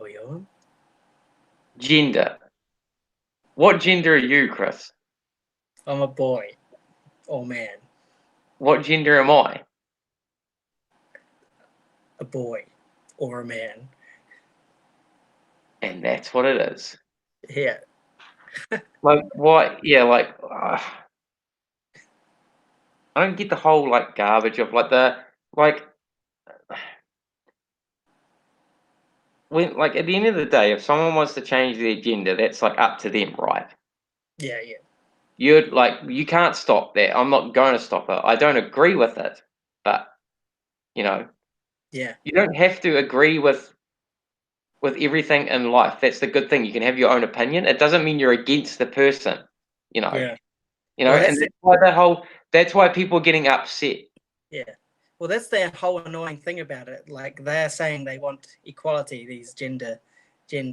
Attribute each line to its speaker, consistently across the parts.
Speaker 1: Oh, yeah.
Speaker 2: Gender. What gender are you, Chris?
Speaker 1: I'm a boy or man.
Speaker 2: What gender am I?
Speaker 1: A boy or a man.
Speaker 2: And that's what it is.
Speaker 1: Yeah.
Speaker 2: Like, what? Yeah, like, I don't get the whole, like, garbage of, like, like, at the end of the day, if someone wants to change their gender, that's, like, up to them, right?
Speaker 1: Yeah, yeah.
Speaker 2: You can't stop that. I'm not going to stop it. I don't agree with it, but, you know,
Speaker 1: Yeah.
Speaker 2: you don't have to agree with everything in life. That's the good thing. You can have your own opinion. It doesn't mean you're against the person, you know.
Speaker 1: Yeah. Well,
Speaker 2: And that's why people are getting upset.
Speaker 1: yeah. Well, that's the whole annoying thing about it. Like they're saying they want equality. These gender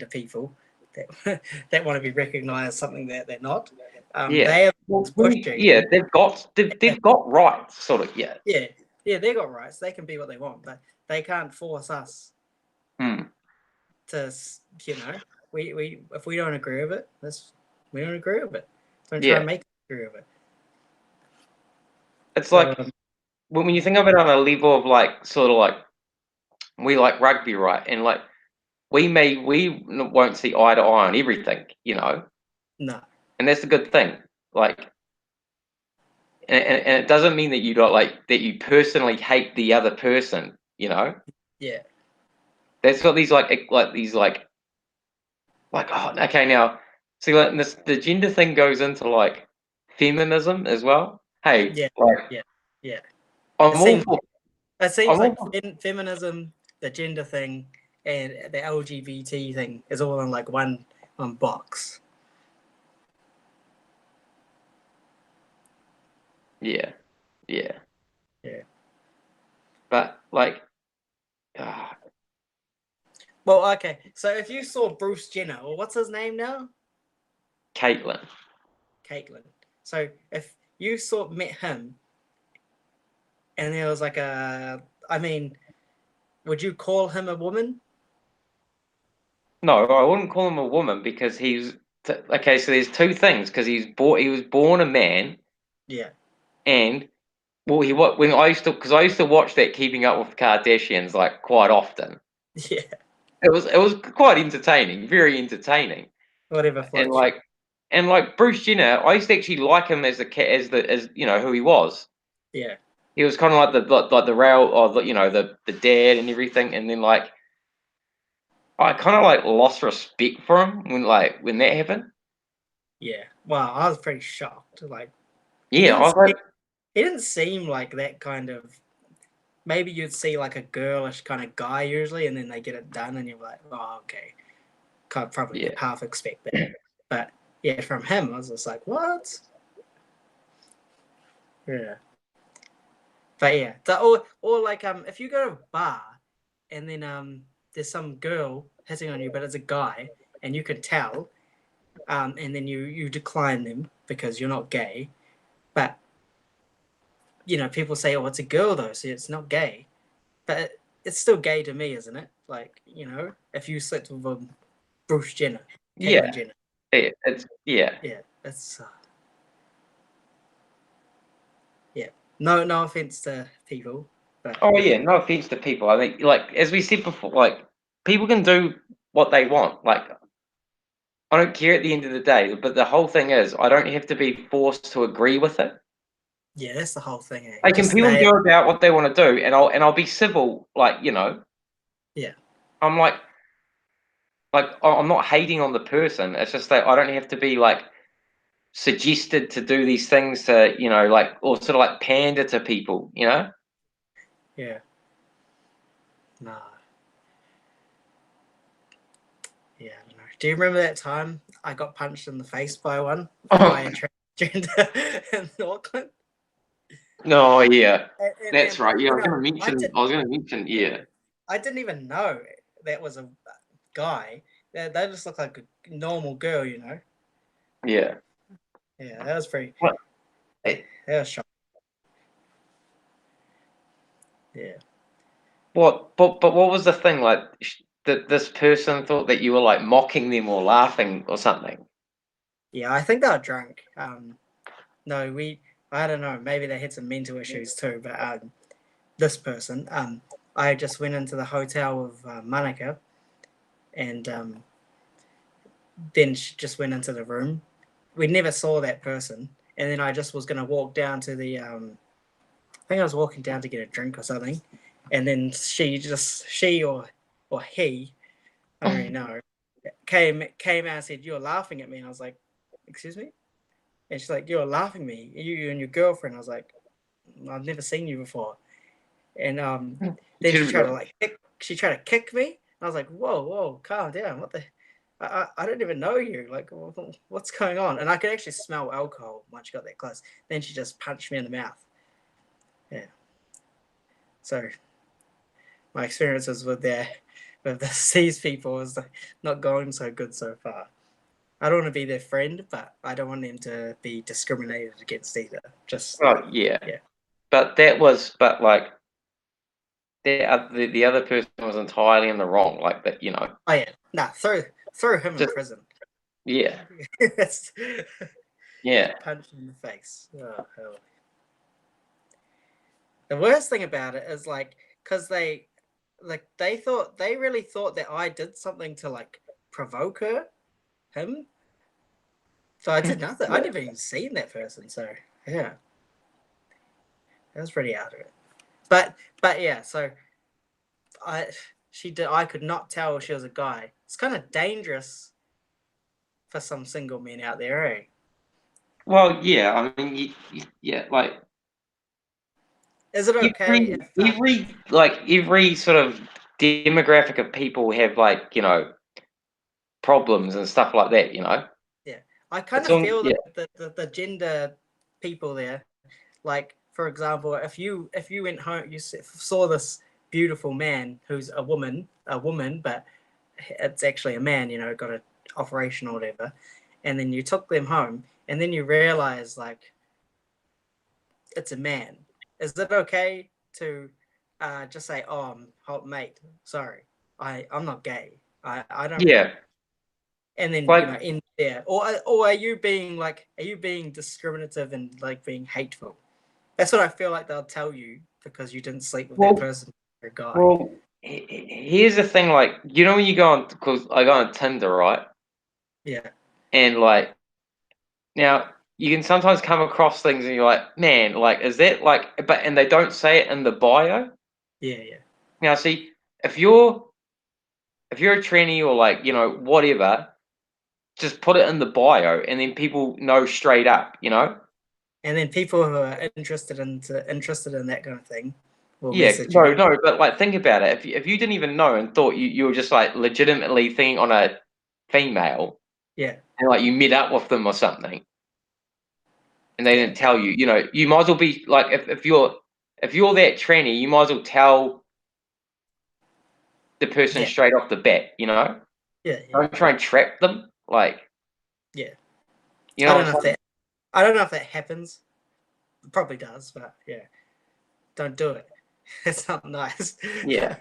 Speaker 1: people that that want to be recognised as something that they're not.
Speaker 2: Yeah.
Speaker 1: They are
Speaker 2: Well,
Speaker 1: pushing.
Speaker 2: yeah, they've got rights, sort of. Yeah.
Speaker 1: Yeah, yeah. They got rights. They can be what they want, but they can't force us
Speaker 2: Hmm.
Speaker 1: to. You know, we if we don't agree with it, we don't agree with it. Don't try
Speaker 2: Yeah.
Speaker 1: and make us agree with it.
Speaker 2: It's
Speaker 1: So
Speaker 2: like when you think of it on a level of like sort of like we like rugby, right? And like we won't see eye to eye on everything,
Speaker 1: no,
Speaker 2: and that's a good thing. Like, and it doesn't mean that you don't like that you personally hate the other person.
Speaker 1: yeah,
Speaker 2: That's what these like oh okay now see like this the gender thing goes into like feminism as well. Hey,
Speaker 1: yeah,
Speaker 2: like
Speaker 1: yeah, yeah. It
Speaker 2: I'm all
Speaker 1: seems
Speaker 2: for
Speaker 1: it seems
Speaker 2: I'm all
Speaker 1: like
Speaker 2: for,
Speaker 1: feminism, the gender thing, and the LGBT thing is all in like one box.
Speaker 2: yeah, yeah,
Speaker 1: Yeah.
Speaker 2: but like uh,
Speaker 1: Well, okay. So if you saw Bruce Jenner, or what's his name now?
Speaker 2: Caitlyn.
Speaker 1: Caitlyn. So if you met him, and there was like I mean, would you call him a woman?
Speaker 2: No, I wouldn't call him a woman because okay. So there's two things because he was born a man
Speaker 1: Yeah.
Speaker 2: and well he what when I used to because I used to watch that Keeping Up with the Kardashians like quite often.
Speaker 1: Yeah.
Speaker 2: It was quite entertaining, very entertaining,
Speaker 1: Whatever
Speaker 2: and
Speaker 1: floats you.
Speaker 2: like Bruce Jenner, I used to actually like him as a cat as who he was.
Speaker 1: Yeah.
Speaker 2: He was kind of like the rail or the dad and everything, and then like I kind of like lost respect for him when that happened.
Speaker 1: Yeah. Wow, I was pretty shocked. Like he
Speaker 2: Yeah, I
Speaker 1: didn't
Speaker 2: was like,
Speaker 1: he didn't seem like that kind of. Maybe you'd see like a girlish kind of guy usually, and then they get it done, and you're like, oh, okay, can't probably
Speaker 2: yeah,
Speaker 1: half expect that. But yeah, from him, I was just like, what? Yeah. But yeah, or like if you go to a bar and then there's some girl hitting on you, but it's a guy, and you can tell, and then you decline them because you're not gay, but people say, oh, it's a girl though, so it's not gay, but it's still gay to me, isn't it? Like if you slept with Bruce Jenner, Caitlyn
Speaker 2: yeah,
Speaker 1: Jenner,
Speaker 2: yeah.
Speaker 1: yeah, it's yeah. No offense to people, but
Speaker 2: Oh yeah, no offense to people. I mean, like as we said before, like people can do what they want. Like I don't care at the end of the day. But the whole thing is, I don't have to be forced to agree with it.
Speaker 1: yeah, that's the whole thing.
Speaker 2: Like, can
Speaker 1: Just
Speaker 2: people
Speaker 1: they,
Speaker 2: go about what they want to do, and I'll be civil.
Speaker 1: yeah,
Speaker 2: I'm I'm not hating on the person. It's just that I don't have to be like suggested to do these things to like or sort of like pander to people.
Speaker 1: yeah, no, yeah. I don't know. Do you remember that time I got punched in the face by one by a transgender in Auckland?
Speaker 2: No, yeah, that's
Speaker 1: And
Speaker 2: right. Yeah, I was gonna mention.
Speaker 1: yeah,
Speaker 2: Yeah,
Speaker 1: I didn't even know that was a guy. They just look like a normal girl.
Speaker 2: yeah.
Speaker 1: Yeah, that was pretty.
Speaker 2: What?
Speaker 1: That was shocking. Yeah.
Speaker 2: What? But what was the thing? Like that this person thought that you were like mocking them or laughing or something.
Speaker 1: Yeah, I think they were drunk. No, I don't know. Maybe they had some mental issues too. But this person, I just went into the hotel with Monica, and then she just went into the room. We never saw that person, and then I just was gonna walk down to the. I think I was walking down to get a drink or something, and then she or he, I don't really know, came out and said, "You're laughing at me," and I was like, "Excuse me?" And she's like, "You're laughing at me, you and your girlfriend." I was like, "I've never seen you before." And then
Speaker 2: Shouldn't be like,
Speaker 1: she tried to kick me. I was like, "Whoa, calm down! What the? I don't even know you. Like, what's going on?" And I could actually smell alcohol once she got that close. Then she just punched me in the mouth. Yeah. So my experiences with these people is not going so good so far. I don't want to be their friend, but I don't want them to be discriminated against either. Just
Speaker 2: oh yeah.
Speaker 1: yeah.
Speaker 2: But like the other person was entirely in the wrong. Like that, you know.
Speaker 1: Oh yeah, nah, throw him in
Speaker 2: Just
Speaker 1: prison.
Speaker 2: yeah,
Speaker 1: Yes.
Speaker 2: yeah.
Speaker 1: Punch him in the face. Oh, hell. The worst thing about it is like, because they really thought that I did something to like provoke him. So I did nothing. I
Speaker 2: Yeah.
Speaker 1: never even seen that person. So yeah, that was pretty out of it. But yeah, so I I could not tell she was a guy. It's kind of dangerous for some single men out there, eh?
Speaker 2: Well, yeah. I mean, yeah. Like
Speaker 1: Is it okay if
Speaker 2: every sort of demographic of people have like problems and stuff like that. You know.
Speaker 1: yeah, I kind
Speaker 2: It's
Speaker 1: of
Speaker 2: all
Speaker 1: feel
Speaker 2: yeah.
Speaker 1: that the gender people there, like for example, if you went home, you saw this beautiful man who's a woman, but it's actually a man, got an operation or whatever, and then you took them home, and then you realize like it's a man. Is it okay to just say, "Oh, mate, sorry, I'm not gay. I don't,"
Speaker 2: Yeah.
Speaker 1: and then
Speaker 2: Like
Speaker 1: in there, or are you being discriminative and like being hateful? That's what I feel like they'll tell you because you didn't sleep with that
Speaker 2: well,
Speaker 1: person, a guy.
Speaker 2: well. Here's the thing. Like when you go on, because I go on Tinder, right?
Speaker 1: Yeah,
Speaker 2: And like now you can sometimes come across things and you're like, man, like is that like? But and they don't say it in the bio.
Speaker 1: yeah.
Speaker 2: Now, see, if you're a tranny or like whatever, just put it in the bio, and then people know straight up. You know.
Speaker 1: And then people who are interested in that kind of thing will
Speaker 2: Yeah,
Speaker 1: message you.
Speaker 2: no, but like think about it. If you didn't even know and thought you were just like legitimately thinking on a female,
Speaker 1: Yeah,
Speaker 2: and like you met up with them or something, and they
Speaker 1: yeah,
Speaker 2: didn't tell you, you might as well be like if you're that tranny, you might as well tell the person
Speaker 1: yeah,
Speaker 2: straight off the bat.
Speaker 1: yeah.
Speaker 2: Don't try and trap them. Like
Speaker 1: Yeah.
Speaker 2: you
Speaker 1: I
Speaker 2: know
Speaker 1: don't
Speaker 2: what
Speaker 1: know
Speaker 2: I'm
Speaker 1: if
Speaker 2: saying?
Speaker 1: that I don't know if that happens. It probably does, but yeah, don't do it. It's not nice.
Speaker 2: Yeah,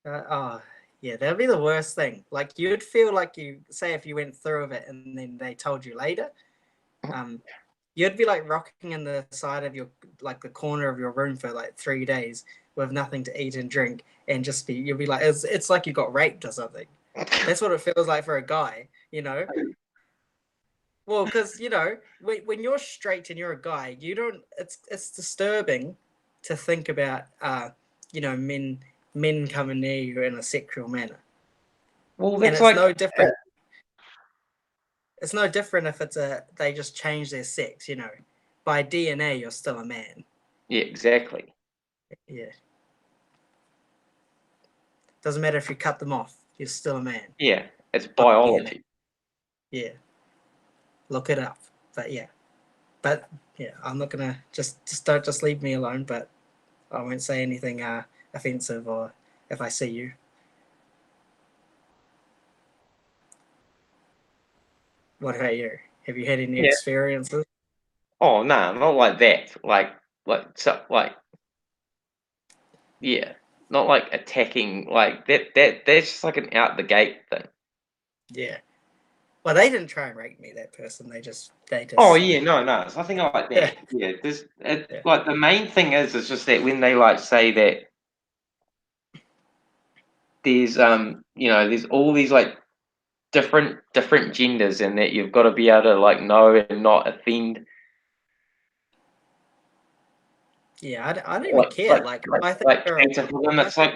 Speaker 1: Oh, yeah, that'd be the worst thing. Like you'd feel like you say if you went through with it and then they told you later, um, you'd be like rocking in the side of your like the corner of your room for like 3 days with nothing to eat and drink, and just you'll be like it's like you got raped or something. That's what it feels like for a guy, you know. Well, because when you're straight and you're a guy, you don't. It's disturbing to think about men coming near you in a sexual manner,
Speaker 2: well,
Speaker 1: and
Speaker 2: that's like
Speaker 1: it's no different if they just change their sex. By DNA, you're still a man.
Speaker 2: yeah, exactly.
Speaker 1: Yeah, doesn't matter if you cut them off, you're still a man
Speaker 2: Yeah, it's
Speaker 1: by DNA.
Speaker 2: biology.
Speaker 1: Yeah, look it up. But yeah, but yeah, I'm not gonna just leave me alone. But I won't say anything offensive or if I see you. What about you? Have you had any
Speaker 2: Yeah.
Speaker 1: experiences?
Speaker 2: Oh no, not like that. Like so, like yeah. not like attacking like that's just like an out the gate thing.
Speaker 1: Yeah. Well, they didn't try and rape me. That person. They just.
Speaker 2: Oh yeah, no, it's nothing like
Speaker 1: Yeah.
Speaker 2: that. Yeah, there's
Speaker 1: Yeah.
Speaker 2: like the main thing is just that when they like say that there's there's all these like different genders and that you've got to be able to like know and not offend.
Speaker 1: Yeah. I don't even care. Like, I think
Speaker 2: Like
Speaker 1: you're.
Speaker 2: cater for them.
Speaker 1: I
Speaker 2: It's
Speaker 1: think,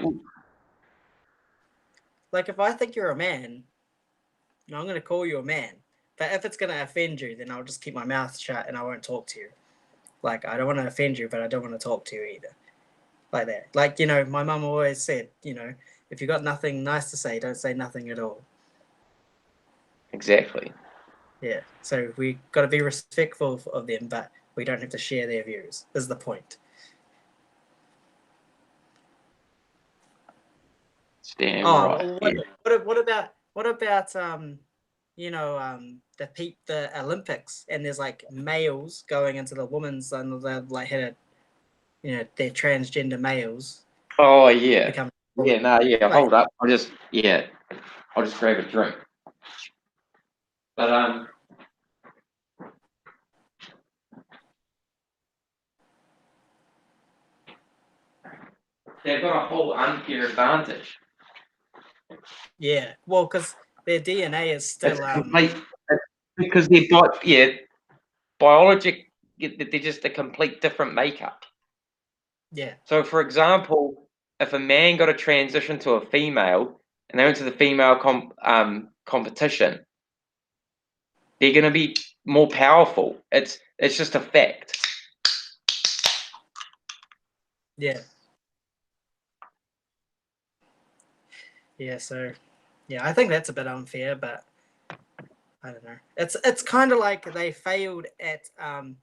Speaker 2: like
Speaker 1: if I think you're a man, I'm going to call you a man. But if it's going to offend you, then I'll just keep my mouth shut and I won't talk to you. Like, I don't want to offend you, but I don't want to talk to you either. Like that. Like, my mum always said, if you got nothing nice to say, don't say nothing at all.
Speaker 2: exactly.
Speaker 1: Yeah. So we got to be respectful of them, but we don't have to share their views, is the point.
Speaker 2: It's damn
Speaker 1: Oh,
Speaker 2: right.
Speaker 1: well,
Speaker 2: Yeah.
Speaker 1: what about the Olympics, and there's like males going into the women's, and they've like had a they're transgender males
Speaker 2: Oh yeah.
Speaker 1: become
Speaker 2: Yeah, no, yeah.
Speaker 1: like
Speaker 2: Hold up. I'll just grab a drink. But they've got a whole unfair advantage.
Speaker 1: yeah, well, because their DNA is still
Speaker 2: Because they're biologic. They're just a complete different makeup.
Speaker 1: yeah,
Speaker 2: So, for example, if a man got a transition to a female and they went to the female competition, they're going to be more powerful. It's just a fact.
Speaker 1: yeah, yeah. So yeah, I think that's a bit unfair, but I don't know. It's kind of like they failed in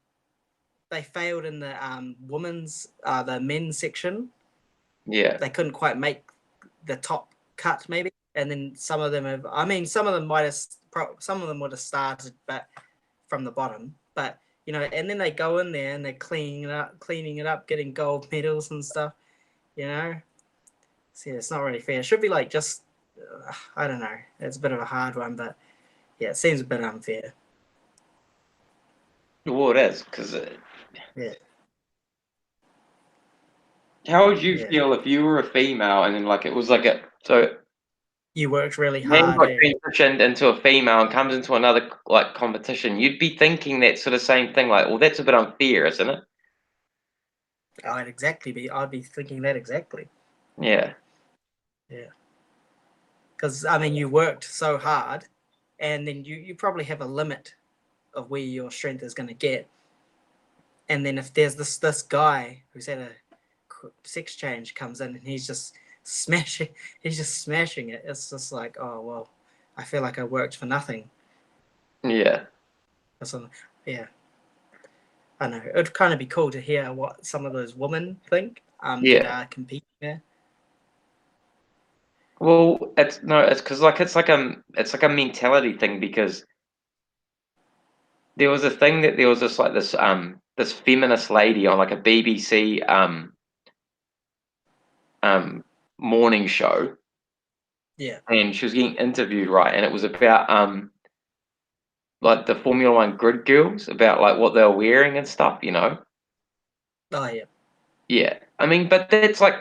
Speaker 1: the the men's section.
Speaker 2: Yeah,
Speaker 1: They couldn't quite make the top cut, maybe, and then some of them have. I mean, some of them would have started, but from the bottom. But and then they go in there and they're cleaning it up, getting gold medals and stuff. You know, so yeah, it's not really fair. It should be like just, I don't know. It's a bit of a hard one, but yeah, it seems a bit unfair.
Speaker 2: well, it is because
Speaker 1: Yeah,
Speaker 2: how would you
Speaker 1: yeah.
Speaker 2: feel if you were a female and then like it was like a so
Speaker 1: You worked really
Speaker 2: man
Speaker 1: hard,
Speaker 2: got
Speaker 1: eh?
Speaker 2: transitioned into a female and comes into another like competition, you'd be thinking that sort of same thing, like, well, that's a bit unfair, isn't it?
Speaker 1: I'd be thinking that exactly.
Speaker 2: Yeah,
Speaker 1: Yeah. Because I mean, you worked so hard, and then you probably have a limit of where your strength is going to get. And then if there's this guy who's had a sex change comes in and smashing, he's just smashing it. It's just like, oh well, I feel like I worked for nothing.
Speaker 2: yeah,
Speaker 1: So, yeah, I know it'd kind of be cool to hear what some of those women think that
Speaker 2: yeah.
Speaker 1: are competing there.
Speaker 2: Well, it's because like it's like a mentality thing because there was a thing that there was this feminist lady on like a BBC um morning show,
Speaker 1: Yeah.
Speaker 2: and she was getting interviewed, right, and it was about like the Formula One grid girls, about like what they were wearing and stuff, you know.
Speaker 1: Oh yeah.
Speaker 2: Yeah, I mean, but that's like,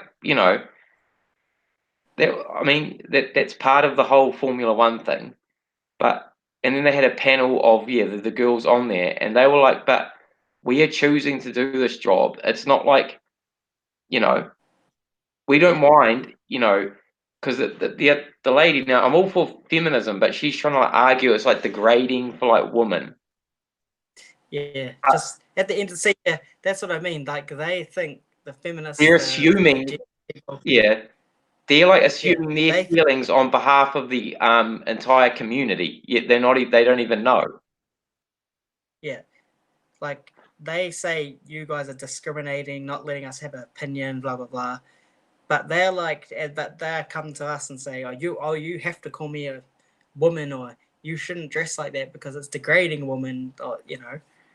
Speaker 2: that's part of the whole Formula One thing. But and then they had a panel of the girls on there, and they were like, "But we are choosing to do this job. It's not like you know we don't mind, because the lady now I'm all for feminism, but she's trying to like argue it's like degrading for like women.
Speaker 1: Yeah,
Speaker 2: Uh,
Speaker 1: just at the end of the yeah, that's what I mean. Like they think the feminists,
Speaker 2: they're assuming,
Speaker 1: people,
Speaker 2: yeah, they're like
Speaker 1: yeah,
Speaker 2: assuming their feelings on behalf of the entire community. Yet they don't even know.
Speaker 1: yeah, like they say you guys are discriminating, not letting us have an opinion, blah blah blah. But they're like, but they come to us and say, you have to call me a woman, or you shouldn't dress like that because it's degrading a woman, or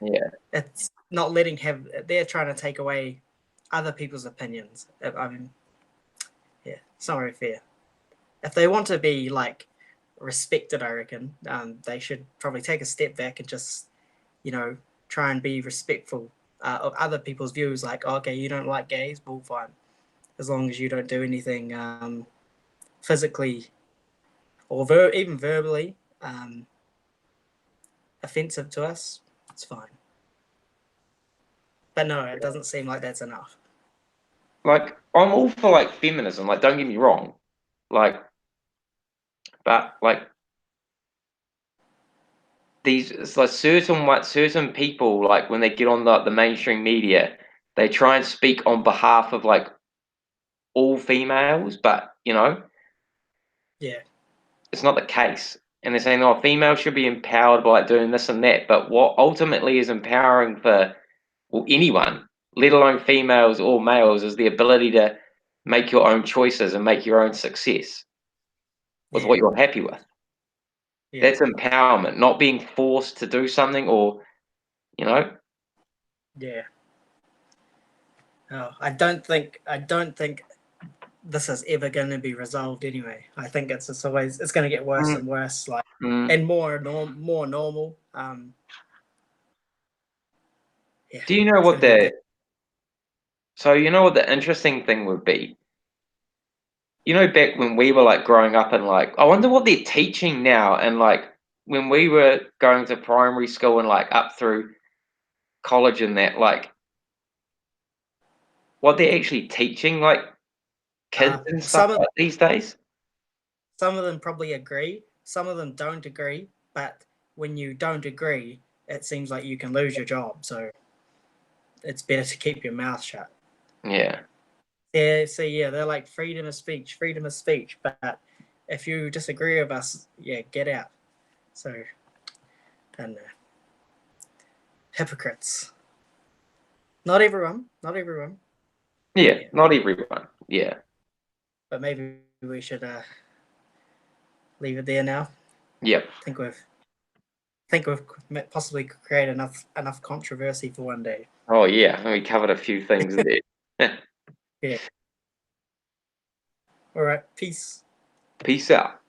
Speaker 2: Yeah.
Speaker 1: it's not letting have. They're trying to take away other people's opinions. I mean, Yeah, it's not very fair. If they want to be like respected, I reckon they should probably take a step back and just, try and be respectful of other people's views. Like, okay, you don't like gays, well, fine, as long as you don't do anything physically or even verbally offensive to us, it's fine. But no, it doesn't seem like that's enough.
Speaker 2: Like, I'm all for like feminism. Like, don't get me wrong. Like, but like these, it's like certain people, like when they get on the mainstream media, they try and speak on behalf of like all females, but
Speaker 1: Yeah,
Speaker 2: it's not the case. And they're saying, oh, females should be empowered by like doing this and that. But what ultimately is empowering for, well, anyone, let alone females or males, is the ability to make your own choices and make your own success with
Speaker 1: yeah,
Speaker 2: what you're happy with.
Speaker 1: yeah,
Speaker 2: That's empowerment, not being forced to do something or, you know,
Speaker 1: yeah. Oh, I don't think this is ever going to be resolved anyway. I think it's just always it's going to get worse
Speaker 2: mm,
Speaker 1: and worse, like
Speaker 2: mm.
Speaker 1: and more normal. Yeah,
Speaker 2: Do you know
Speaker 1: it's
Speaker 2: what
Speaker 1: going to get.
Speaker 2: so you know what the interesting thing would be? Back when we were like growing up and like, I wonder what they're teaching now. And like when we were going to primary school and like up through college and that, like what they're actually teaching, like kids and stuff
Speaker 1: Some of
Speaker 2: like these days.
Speaker 1: some of them probably agree, some of them don't agree. But when you don't agree, it seems like you can lose your job. So it's better to keep your mouth shut.
Speaker 2: Yeah.
Speaker 1: Yeah, so yeah, they're like freedom of speech, freedom of speech. But if you disagree with us, yeah, get out. So, I don't know. Hypocrites. Not everyone, not everyone.
Speaker 2: Yeah.
Speaker 1: Yeah,
Speaker 2: Not everyone. Yeah.
Speaker 1: but maybe we should leave it there now.
Speaker 2: Yep.
Speaker 1: Think we've possibly created enough controversy for one day.
Speaker 2: Oh yeah. We covered a few things there.
Speaker 1: Yeah. All right. Peace.
Speaker 2: Peace out.